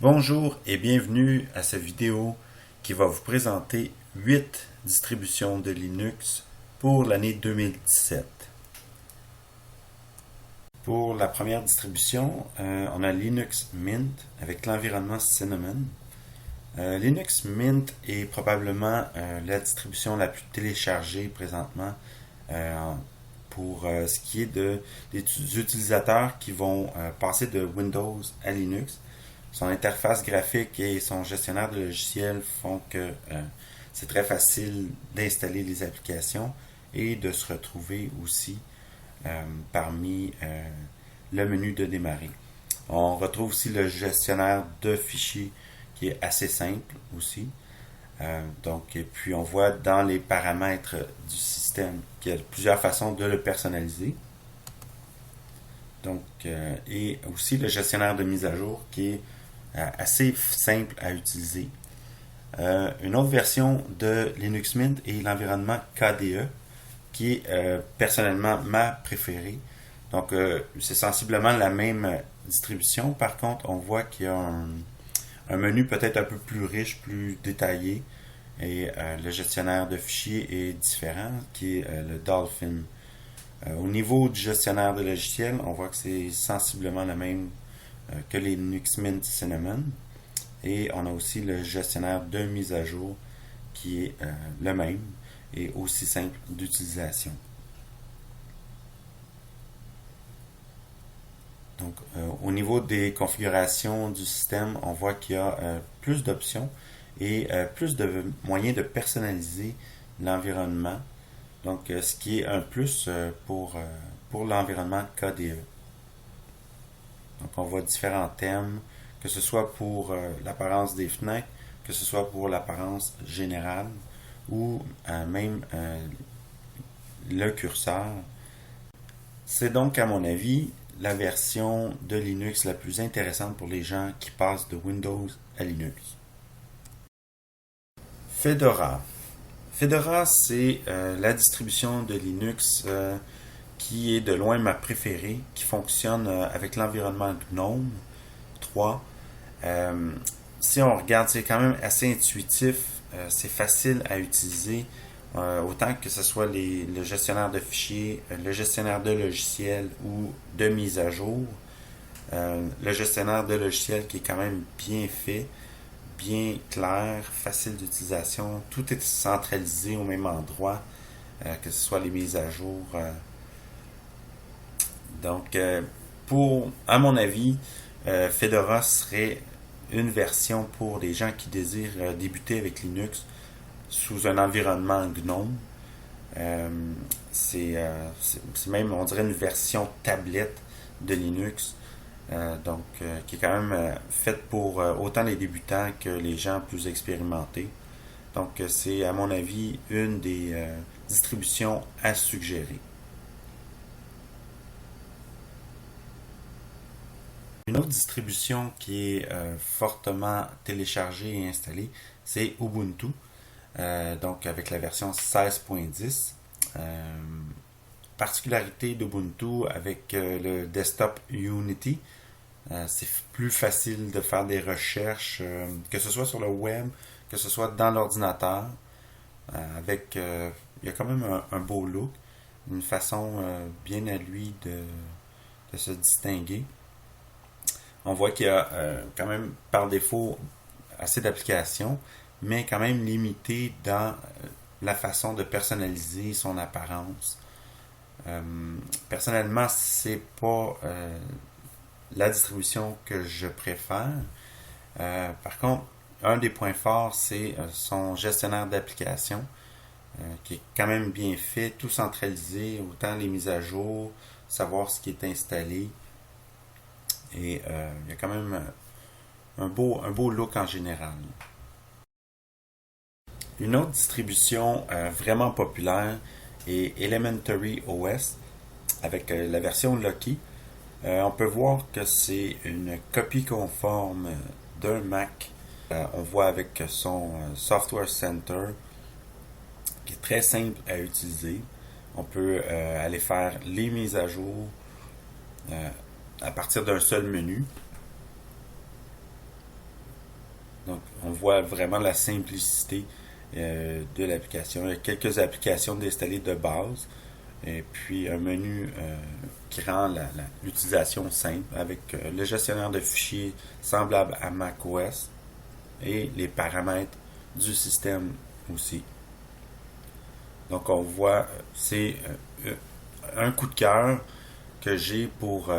Bonjour et bienvenue à cette vidéo qui va vous présenter 8 distributions de Linux pour l'année 2017. Pour la première distribution, on a Linux Mint avec l'environnement Cinnamon. Linux Mint est probablement la distribution la plus téléchargée présentement pour ce qui est des utilisateurs qui vont passer de Windows à Linux. Son interface graphique et son gestionnaire de logiciels font que c'est très facile d'installer les applications et de se retrouver aussi parmi le menu de démarrer. On retrouve aussi le gestionnaire de fichiers qui est assez simple aussi. Et puis on voit dans les paramètres du système qu'il y a plusieurs façons de le personnaliser. Et aussi le gestionnaire de mise à jour qui est assez simple à utiliser. Une autre version de Linux Mint est l'environnement KDE, qui est personnellement ma préférée. C'est sensiblement la même distribution. Par contre, on voit qu'il y a un menu peut-être un peu plus riche, plus détaillé. Et le gestionnaire de fichiers est différent, qui est le Dolphin. Au niveau du gestionnaire de logiciels, on voit que c'est sensiblement le même que les Linux Mint Cinnamon. Et on a aussi le gestionnaire de mise à jour qui est le même et aussi simple d'utilisation. Au niveau des configurations du système, on voit qu'il y a plus d'options et plus de moyens de personnaliser l'environnement. Ce qui est un plus pour l'environnement KDE. On voit différents thèmes, que ce soit pour l'apparence des fenêtres, que ce soit pour l'apparence générale ou même le curseur. C'est donc, à mon avis, la version de Linux la plus intéressante pour les gens qui passent de Windows à Linux. Fedora. Fedora, c'est la distribution de Linux qui est de loin ma préférée, qui fonctionne avec l'environnement GNOME 3. Si on regarde, c'est quand même assez intuitif, c'est facile à utiliser, autant que ce soit le gestionnaire de fichiers, le gestionnaire de logiciels ou de mise à jour. Le gestionnaire de logiciels qui est quand même bien fait, bien clair, facile d'utilisation, tout est centralisé au même endroit, que ce soit les mises à jour. À mon avis, Fedora serait une version pour les gens qui désirent débuter avec Linux sous un environnement GNOME. C'est même, on dirait, une version tablette de Linux. Qui est quand même faite pour autant les débutants que les gens plus expérimentés. C'est, à mon avis, une des distributions à suggérer. Une autre distribution qui est fortement téléchargée et installée, c'est Ubuntu. Avec la version 16.10. Particularité d'Ubuntu avec le desktop Unity, c'est plus facile de faire des recherches, que ce soit sur le web, que ce soit dans l'ordinateur. Il y a quand même un beau look, une façon bien à lui de se distinguer. On voit qu'il y a quand même par défaut assez d'applications, mais quand même limité dans la façon de personnaliser son apparence. Personnellement, c'est pas la distribution que je préfère. Par contre, un des points forts, c'est son gestionnaire d'applications, qui est quand même bien fait, tout centralisé, autant les mises à jour, savoir ce qui est installé. Et il y a quand même un beau look en général. Une autre distribution vraiment populaire est Elementary OS avec la version Loki. On peut voir que c'est une copie conforme d'un Mac. On voit avec son Software Center qui est très simple à utiliser. On peut aller faire les mises à jour à partir d'un seul menu. Donc, on voit vraiment la simplicité de l'application. Il y a quelques applications d'installer de base, et puis un menu qui rend l'utilisation simple avec le gestionnaire de fichiers semblable à macOS et les paramètres du système aussi. Donc on voit, c'est un coup de cœur que j'ai pour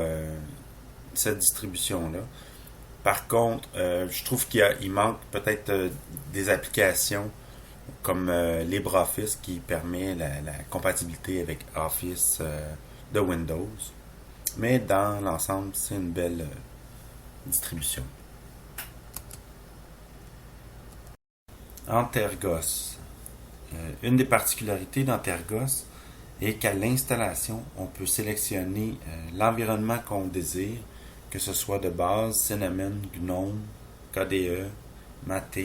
cette distribution-là. Par contre, je trouve qu'il manque peut-être des applications comme LibreOffice qui permet la compatibilité avec Office de Windows. Mais dans l'ensemble, c'est une belle distribution. Antergos. Une des particularités d'Antergos est qu'à l'installation, on peut sélectionner l'environnement qu'on désire, que ce soit de base, Cinnamon, GNOME, KDE, Mate,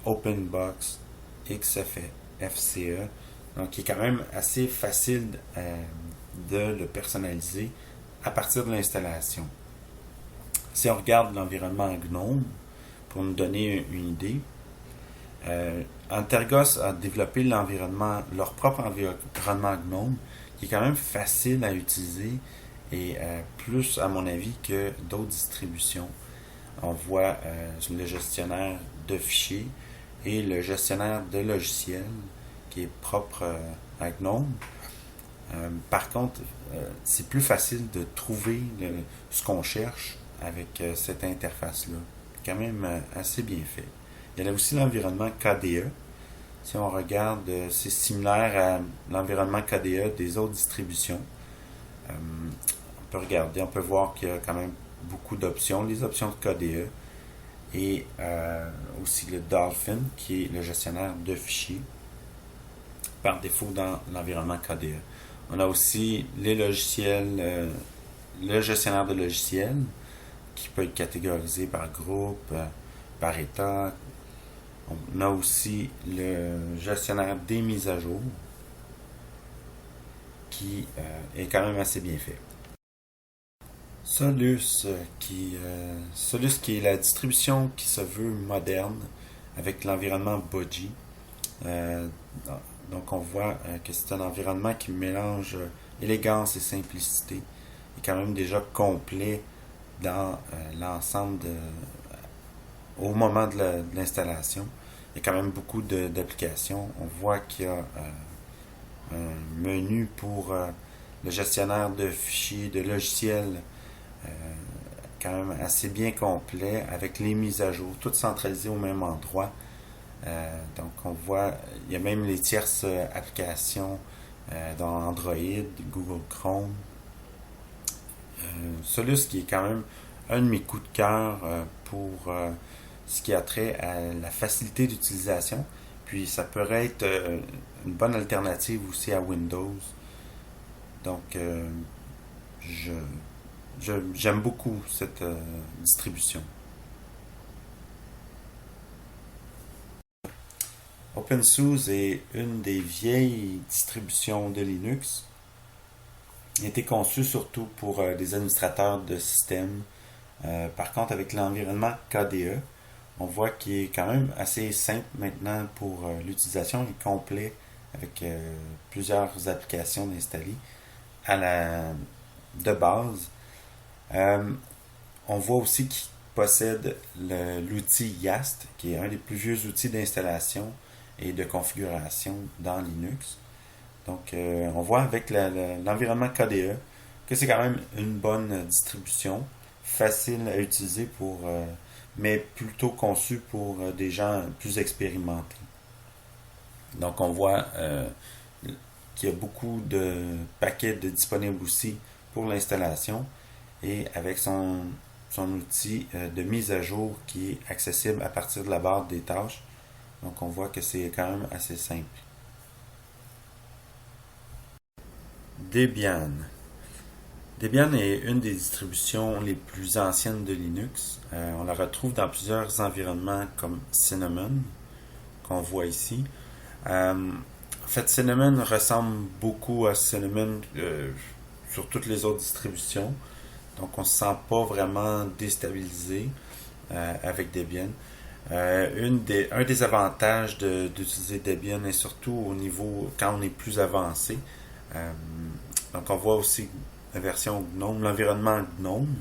OpenBox, XFCE. Donc, il est quand même assez facile de le personnaliser à partir de l'installation. Si on regarde l'environnement GNOME, pour nous donner une idée, Antergos a développé leur propre environnement GNOME, qui est quand même facile à utiliser et plus, à mon avis, que d'autres distributions. On voit le gestionnaire de fichiers et le gestionnaire de logiciels qui est propre à GNOME. Par contre, c'est plus facile de trouver ce qu'on cherche avec cette interface-là. Quand même assez bien fait. Il y a aussi l'environnement KDE. Si on regarde, c'est similaire à l'environnement KDE des autres distributions. On peut regarder, on peut voir qu'il y a quand même beaucoup d'options, les options de KDE et aussi le Dolphin qui est le gestionnaire de fichiers par défaut dans l'environnement KDE. On a aussi les logiciels, le gestionnaire de logiciels qui peut être catégorisé par groupe, par état. On a aussi le gestionnaire des mises à jour qui est quand même assez bien fait. Solus qui est la distribution qui se veut moderne avec l'environnement Budgie. Donc on voit que c'est un environnement qui mélange élégance et simplicité. Il est quand même déjà complet dans l'ensemble au moment de l'installation. Il y a quand même beaucoup d'applications. On voit qu'il y a un menu pour le gestionnaire de fichiers, de logiciels, quand même assez bien complet, avec les mises à jour, toutes centralisées au même endroit. Donc on voit, il y a même les tierces applications dans Android, Google Chrome. Solus qui est quand même un de mes coups de cœur pour ce qui a trait à la facilité d'utilisation. Puis ça pourrait être une bonne alternative aussi à Windows. Donc j'aime beaucoup cette distribution. OpenSUSE est une des vieilles distributions de Linux. Il a été conçu surtout pour des administrateurs de systèmes. Par contre, avec l'environnement KDE, on voit qu'il est quand même assez simple maintenant pour l'utilisation. Il est complet avec plusieurs applications installées de base. On voit aussi qu'il possède l'outil YAST, qui est un des plus vieux outils d'installation et de configuration dans Linux. Donc, on voit avec l'environnement KDE que c'est quand même une bonne distribution, facile à utiliser mais plutôt conçue pour des gens plus expérimentés. Donc, on voit qu'il y a beaucoup de paquets disponibles aussi pour l'installation et avec son outil de mise à jour qui est accessible à partir de la barre des tâches. Donc, on voit que c'est quand même assez simple. Debian. Debian est une des distributions les plus anciennes de Linux. On la retrouve dans plusieurs environnements comme Cinnamon, qu'on voit ici. En fait, Cinnamon ressemble beaucoup à Cinnamon sur toutes les autres distributions. Donc, on ne se sent pas vraiment déstabilisé avec Debian. Un des avantages d'utiliser Debian est surtout au niveau quand on est plus avancé. Euh, donc on voit aussi la version GNOME, l'environnement GNOME,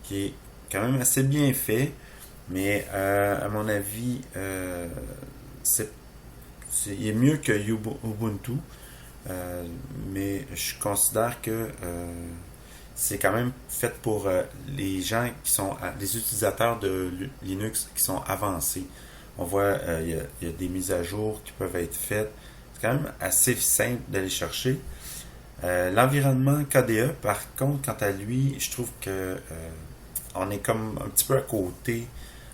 qui est quand même assez bien fait, mais à mon avis, il est mieux que Ubuntu. Mais je considère que c'est quand même fait pour les gens qui sont les utilisateurs de Linux qui sont avancés. On voit il y a des mises à jour qui peuvent être faites. C'est quand même assez simple d'aller chercher. L'environnement KDE, par contre, quant à lui, je trouve que on est comme un petit peu à côté.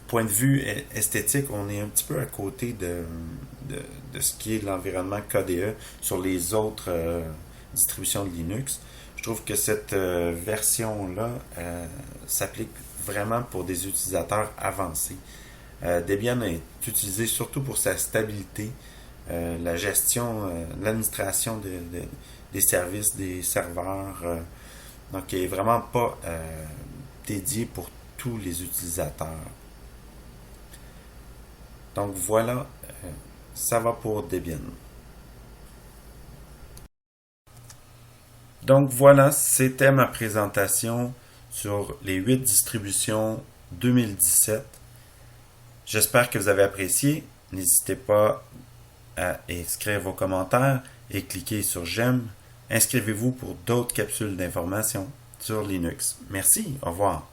Point de vue esthétique, on est un petit peu à côté de ce qui est l'environnement KDE sur les autres distributions de Linux. Je trouve que cette version-là s'applique vraiment pour des utilisateurs avancés. Debian est utilisé surtout pour sa stabilité, la gestion, l'administration des services, des serveurs. Donc, il n'est vraiment pas dédié pour tous les utilisateurs. Donc voilà, ça va pour Debian. Donc voilà, c'était ma présentation sur les 8 distributions 2017. J'espère que vous avez apprécié. N'hésitez pas à écrire vos commentaires et cliquer sur j'aime. Inscrivez-vous pour d'autres capsules d'information sur Linux. Merci, au revoir.